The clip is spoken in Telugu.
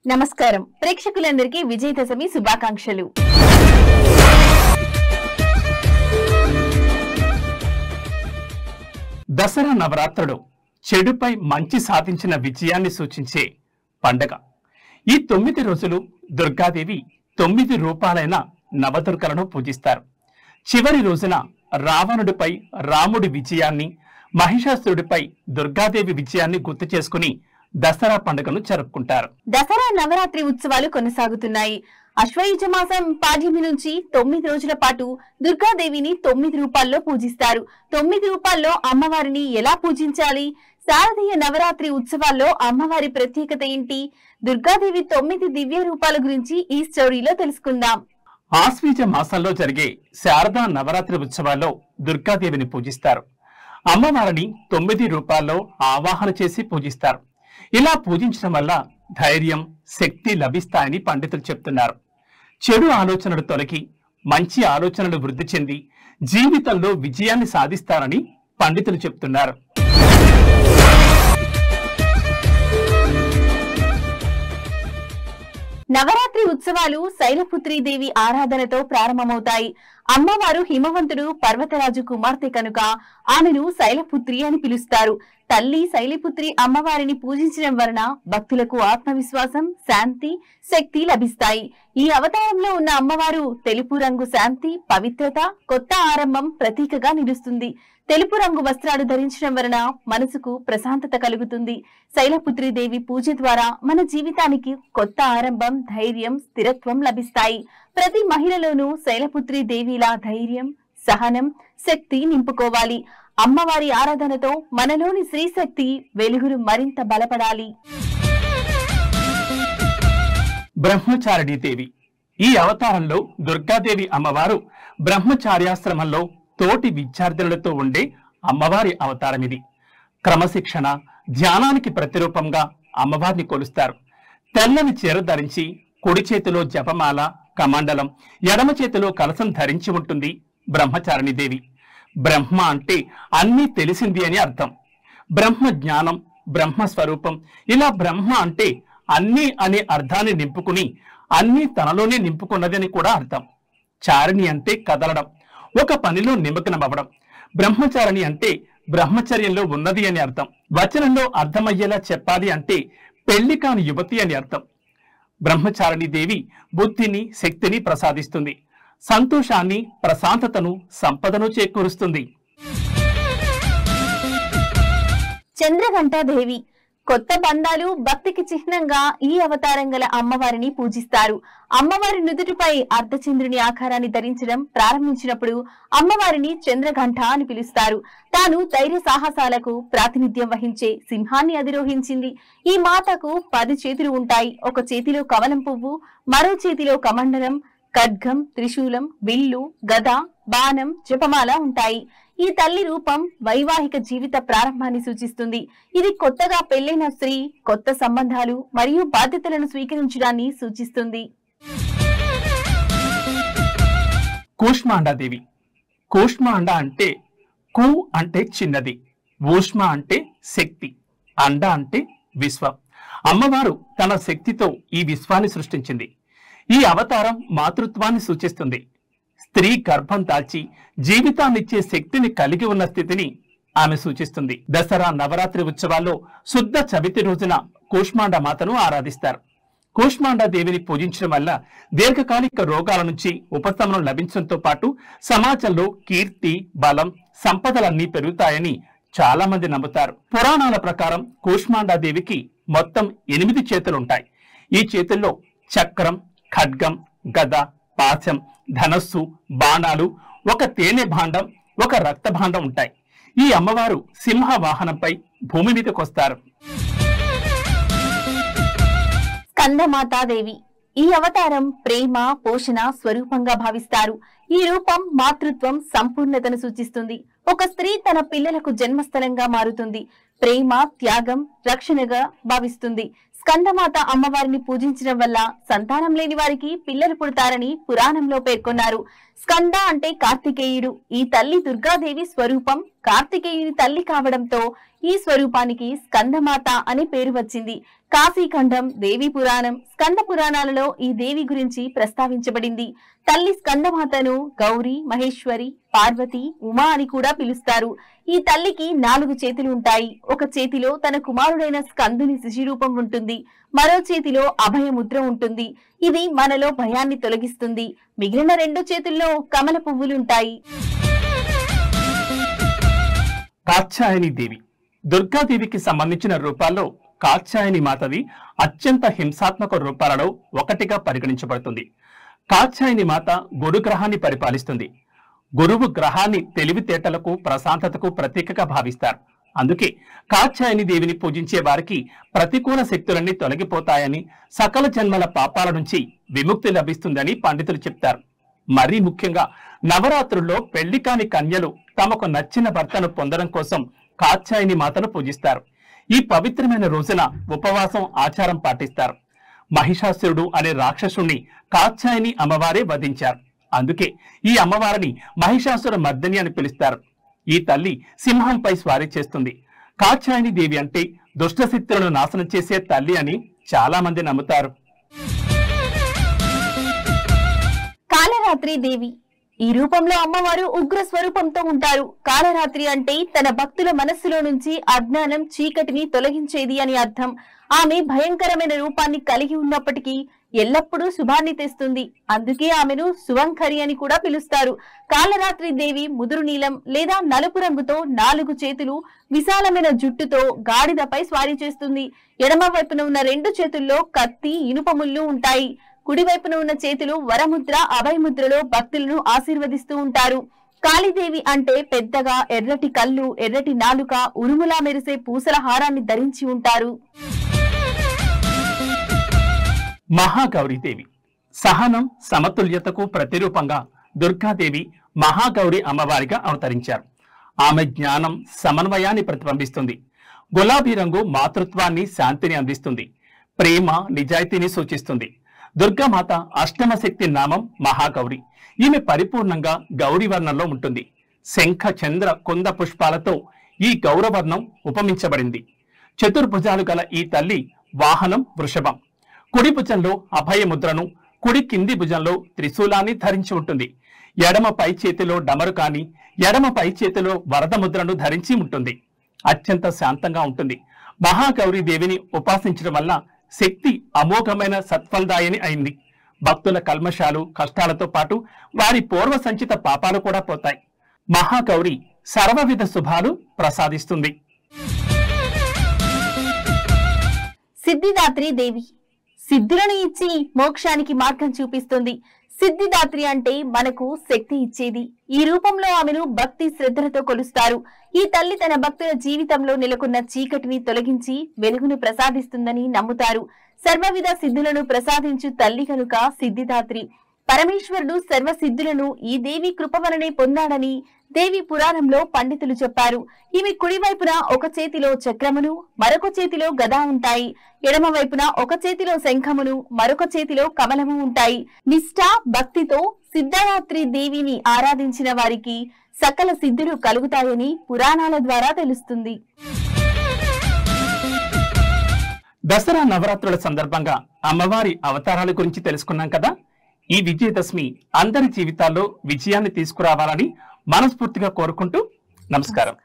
నమస్కారం ప్రేక్షకులందరికీ విజయదశమి శుభాకాంక్షలు। దసరా నవరాత్రులు చెడుపై మంచి సాధించిన విజయాన్ని సూచించే పండగ। ఈ 9 రోజులు దుర్గాదేవి 9 రూపాలైన నవదుర్గలను పూజిస్తారు। చివరి రోజున రావణుడిపై రాముడి విజయాన్ని, మహిషాసురుడిపై దుర్గాదేవి విజయాన్ని గుర్తు చేసుకుని దసరా పండుగను జరుపుకుంటారు। దసరా నవరాత్రి ఉత్సవాలు కొనసాగుతున్నాయి। అశ్వయుజ మాసం పాడ్యమి నుంచి 9 రోజుల పాటు దుర్గాదేవిని 9 రూపాల్లో పూజిస్తారు। 9 రూపాల్లో అమ్మవారిని ఎలా పూజించాలి? శారదీయ నవరాత్రి ఉత్సవాల్లో అమ్మవారి ప్రత్యేకత ఏంటి? దుర్గాదేవి 9 దివ్య రూపాల గురించి ఈ స్టోరీలో తెలుసుకుందాం। ఆశ్వీజ మాసంలో జరిగే శారదా నవరాత్రి ఉత్సవాల్లో దుర్గాదేవిని పూజిస్తారు। అమ్మవారిని 9 రూపాల్లో ఆవాహన చేసి పూజిస్తారు। ఇలా పూజించడం వల్ల ధైర్యం, శక్తి లభిస్తాయని పండితులు చెప్తున్నారు। చెడు ఆలోచనలు తొలగి మంచి ఆలోచనలు వృద్ధి చెంది జీవితంలో విజయాన్ని సాధిస్తారని పండితులు చెప్తున్నారు। నవరాత్రి ఉత్సవాలు శైలపుత్రీ దేవి ఆరాధనతో ప్రారంభమవుతాయి। అమ్మవారు హిమవంతుడు పర్వతరాజు కుమార్తె కనుక ఆమెను శైలపుత్రి అని పిలుస్తారు। తల్లి శైలపుత్రి అమ్మవారిని పూజించడం వలన భక్తులకు ఆత్మవిశ్వాసం, శాంతి, శక్తి లభిస్తాయి। ఈ అవతారంలో ఉన్న అమ్మవారు తెలుపు రంగు శాంతి, పవిత్రత, కొత్త ఆరంభం ప్రతీకగా నిలుస్తుంది। తెలుపు రంగు వస్త్రాలు ధరించడం వలన మనసుకు ప్రశాంతత కలుగుతుంది। శైలపుత్రీ దేవి పూజ ద్వారా మన జీవితానికి కొత్త ఆరంభం, ధైర్యం, స్థిరత్వం లభిస్తాయి। ప్రతి మహిళలోనూ శైలపుత్రీ దేవిలా ధైర్యం, సహనం, శక్తి నింపుకోవాలి। అమ్మవారి ఆరాధనతో మనలోని శ్రీశక్తి వెలుగులు మరింత బలపడాలి। బ్రహ్మచారిణీ దేవి ఈ అవతారంలో దుర్గాదేవి అమ్మవారు బ్రహ్మచార్యాశ్రమంలో తోటి విద్యార్థులతో ఉండే అమ్మవారి అవతారం ఇది। క్రమశిక్షణ, ధ్యానానికి ప్రతిరూపంగా అమ్మవారిని కొలుస్తారు। తెల్లని చీర ధరించి కుడి చేతిలో జపమాల, కమండలం, ఎడమ చేతిలో కలశం ధరించి ఉంటుంది బ్రహ్మచారిణీ దేవి। బ్రహ్మ అంటే అన్నీ తెలిసింది అని అర్థం। బ్రహ్మ జ్ఞానం, బ్రహ్మ స్వరూపం, ఇలా బ్రహ్మ అంటే అన్నీ అనే అర్థాన్ని నింపుకుని అన్నీ తనలోనే నింపుకున్నది అని కూడా అర్థం। చారిణి అంటే కదలడం, ఒక పనిలో నిమగ్నమవ్వడం। బ్రహ్మచారిణి అంటే బ్రహ్మచర్యంలో ఉన్నది అని అర్థం। వచనంలో అర్థమయ్యేలా చెప్పాలి అంటే పెళ్లి కాని యువతి అని అర్థం। బ్రహ్మచారిణీ దేవి బుద్ధిని, శక్తిని ప్రసాదిస్తుంది। సంతోషాన్ని, ప్రశాంతతను, సంపదను చేకూరుస్తుంది। చంద్రఘంటాదేవి కొత్త బంధాలు, భక్తికి చిహ్నంగా ఈ అవతారం గల అమ్మవారిని పూజిస్తారు। అమ్మవారి నుదుటిపై అర్ధచంద్రుని ఆకారాన్ని ధరించడం ప్రారంభించినప్పుడు అమ్మవారిని చంద్రఘంట అని పిలుస్తారు। తాను ధైర్య సాహసాలకు ప్రాతినిధ్యం వహించే సింహాన్ని అధిరోహించింది। ఈ మాతకు 10 చేతులు ఉంటాయి। ఒక చేతిలో కమలం పువ్వు, మరో చేతిలో కమండలం, ఖడ్గం, త్రిశూలం, విల్లు, గద, బాణం, జపమాల ఉంటాయి। ఈ తల్లి రూపం వైవాహిక జీవిత ప్రారంభాన్ని సూచిస్తుంది। ఇది కొత్తగా పెళ్లైన స్త్రీ కొత్త సంబంధాలు మరియు బాధ్యతలను స్వీకరించడాన్ని సూచిస్తుంది। కూష్మాండాదేవి కూష్మాండ అంటే కు అంటే చిన్నది, ఊష్మ అంటే శక్తి, అండ అంటే విశ్వం। అమ్మవారు తన శక్తితో ఈ విశ్వాన్ని సృష్టించింది। ఈ అవతారం మాతృత్వాన్ని సూచిస్తుంది। స్త్రీ గర్భం దాల్చి జీవితాన్నిచ్చే శక్తిని కలిగి ఉన్న స్థితిని ఆమె సూచిస్తుంది। దసరా నవరాత్రి ఉత్సవాల్లో శుద్ధ చవితి రోజున కూష్మాండ మాతను ఆరాధిస్తారు। కూష్మాండ దేవిని పూజించడం వల్ల దీర్ఘకాలిక రోగాల నుంచి ఉపశమనం లభించడంతో పాటు సమాజంలో కీర్తి, బలం, సంపదలన్నీ పెరుగుతాయని చాలా మంది నమ్ముతారు। పురాణాల ప్రకారం కూష్మాండ దేవికి మొత్తం 8 చేతులుంటాయి। ఈ చేతుల్లో చక్రం, ఖడ్గం, గద, పాశం, ధనస్సు, బాణాలు, ఒక తేనె భాండం, ఒక రక్త భాండం ఉంటాయి। ఈ అమ్మవారు సింహ వాహనంపై భూమి మీదకొస్తారు। స్కందమాతాదేవి ఈ అవతారం ప్రేమ, పోషణ స్వరూపంగా భావిస్తారు। ఈ రూపం మాతృత్వం, సంపూర్ణతను సూచిస్తుంది। ఒక స్త్రీ తన పిల్లలకు జన్మస్థలంగా మారుతుంది, ప్రేమ, త్యాగం, రక్షణగా భావిస్తుంది। స్కందమాత అమ్మవారిని పూజించడం వల్ల సంతానం లేని వారికి పిల్లలు పుడతారని పురాణంలో పేర్కొన్నారు. స్కంద అంటే కార్తికేయుడు. ఈ తల్లి దుర్గాదేవి స్వరూపం. కార్తికేయుని తల్లి కావడంతో ఈ స్వరూపానికి స్కందమాత అని పేరు వచ్చింది. కాశీఖండం, దేవి పురాణం, స్కంద పురాణాలలో ఈ దేవి గురించి ప్రస్తావించబడింది. తల్లి స్కందమాతను గౌరీ, మహేశ్వరి, పార్వతి, ఉమా అని కూడా పిలుస్తారు. ఈ తల్లికి 4 చేతులు ఉంటాయి. ఒక చేతిలో తన కుమారుడైన స్కందుని శిశురూపం ఉంటుంది. మరో చేతిలో అభయముద్ర ఉంటుంది. ఇది మనలో భయాన్ని తొలగిస్తుంది. మిగిలిన 2 చేతుల్లో కమల పువ్వులుంటాయి. కాత్యాయని దేవి దుర్గాదేవికి సంబంధించిన రూపాల్లో కాత్యాయని మాతవి అత్యంత హింసాత్మక రూపాలలో ఒకటిగా పరిగణించబడుతుంది. కాత్యాయని మాత గురు గ్రహాన్ని పరిపాలిస్తుంది. గురువు గ్రహాన్ని తెలివితేటలకు, ప్రశాంతతకు ప్రతీకగా భావిస్తారు. అందుకే కాత్యాయని దేవిని పూజించే వారికి ప్రతికూల శక్తులన్నీ తొలగిపోతాయని, సకల జన్మల పాపాల నుంచి విముక్తి లభిస్తుందని పండితులు చెప్తారు. మరీ ముఖ్యంగా నవరాత్రుల్లో పెళ్లి కాని కన్యలు తమకు నచ్చిన భర్తను పొందడం కోసం కాత్యాయని మాతను పూజిస్తారు. ఈ పవిత్రమైన రోజున ఉపవాసం, ఆచారం పాటిస్తారు. మహిషాసురుడు అనే రాక్షసుణ్ణి కాత్యాయని అమ్మవారే వధించారు. అందుకే ఈ అమ్మవారిని మహిషాసుర మర్దిని అని పిలుస్తారు. ఈ తల్లి సింహంపై స్వారీ చేస్తుంది. కాత్యాయని దేవి అంటే దుష్టశక్తులను నాశనం చేసే తల్లి అని చాలా మంది నమ్ముతారు. కాలరాత్రి దేవి ఈ రూపంలో అమ్మవారు ఉగ్ర స్వరూపంతో ఉంటారు. కాలరాత్రి అంటే తన భక్తుల మనస్సులో నుంచి అజ్ఞానం, చీకటిని తొలగించేది అని అర్థం. ఆమె భయంకరమైన రూపాన్ని కలిగి ఉన్నప్పటికీ ఎల్లప్పుడూ శుభాన్ని తెస్తుంది. అందుకే ఆమెను శుభంకరి అని కూడా పిలుస్తారు. కాలరాత్రి దేవి ముదురు నీలం లేదా నలుపు రంగుతో 4 చేతులు, విశాలమైన జుట్టుతో గాడిదపై స్వారీ చేస్తుంది. ఎడమ వైపున ఉన్న 2 చేతుల్లో కత్తి, ఇనుప ముళ్ళు ఉంటాయి. కుడివైపున ఉన్న చేతులు వరముద్ర, అభయముద్రలో భక్తులను ఆశీర్వదిస్తూ ఉంటారు. కాళీదేవి అంటే పెద్దగా ఎర్రటి కళ్ళు, ఎర్రటి నాలుక, ఉరుములా మెరిసే పూసల హారాన్ని ధరించి ఉంటారు. మహాగౌరీదేవి సహనం, సమతుల్యతకు ప్రతిరూపంగా దుర్గాదేవి మహాగౌరి అమ్మవారిగా అవతరించారు. ఆమె జ్ఞానం, సమన్వయాన్ని ప్రతిబింబిస్తుంది. గులాబీ రంగు మాతృత్వాన్ని, శాంతిని అందిస్తుంది. ప్రేమ, నిజాయితీని సూచిస్తుంది. దుర్గామాత అష్టమ శక్తి నామం మహాగౌరి. ఈమె పరిపూర్ణంగా గౌరీ వర్ణంలో ఉంటుంది. శంఖ, చంద్ర, కుంద పుష్పాలతో ఈ గౌరవర్ణం ఉపమించబడింది. చతుర్భుజాలు గల ఈ తల్లి వాహనం వృషభం. కుడి భుజంలో అభయముద్రను, కుడి కింది భుజంలో త్రిశూలాన్ని ధరించి ఉంటుంది. ఎడమ పై చేతిలో డమరుకాని, ఎడమ పై చేతిలో వరద ముద్రను ధరించి ఉంటుంది. అత్యంత శాంతంగా ఉంటుంది. మహాగౌరీ దేవిని ఉపాసించడం వల్ల శక్తి అమోఘమైన సత్ఫలదాయని అయింది. భక్తుల కల్మషాలు, కష్టాలతో పాటు వారి పూర్వ సంచిత పాపాలు కూడా పోతాయి. మహాగౌరి సర్వవిధ శుభాలు ప్రసాదిస్తుంది. సిద్ధిదాత్రి దేవి సిద్ధులను ఇచ్చి మోక్షానికి మార్గం చూపిస్తుంది. సిద్ధిదాత్రి అంటే మనకు శక్తి ఇచ్చేది. ఈ రూపంలో ఆమెను భక్తి శ్రద్ధలతో కొలుస్తారు. ఈ తల్లి తన భక్తుల జీవితంలో నెలకొన్న చీకటిని తొలగించి వెలుగును ప్రసాదిస్తుందని నమ్ముతారు. సర్వవిధ సిద్ధులను ప్రసాదించు తల్లి కనుక సిద్ధిదాత్రి. పరమేశ్వరుడు సర్వ సిద్ధులను ఈ దేవి కృప వలనే పొందాడని దేవి పురాణంలో పండితులు చెప్పారు. ఈమె కుడివైపున ఒక చేతిలో చక్రమును, మరొక చేతిలో గద ఉంటాయి. ఎడమ వైపున ఒక చేతిలో శంఖమును, మరొక చేతిలో కమలము ఉంటాయి. నిష్ఠ, భక్తితో సిద్ధిదాత్రి దేవిని ఆరాధించిన వారికి సకల సిద్ధులు కలుగుతాయని పురాణాల ద్వారా తెలుస్తుంది. దసరా నవరాత్రుల సందర్భంగా అమ్మవారి అవతారాల గురించి తెలుసుకున్నాం కదా. ఈ విజయదశమి అందరి జీవితాల్లో విజయాన్ని తీసుకురావాలని మనస్ఫూర్తిగా కోరుకుంటూ నమస్కారం.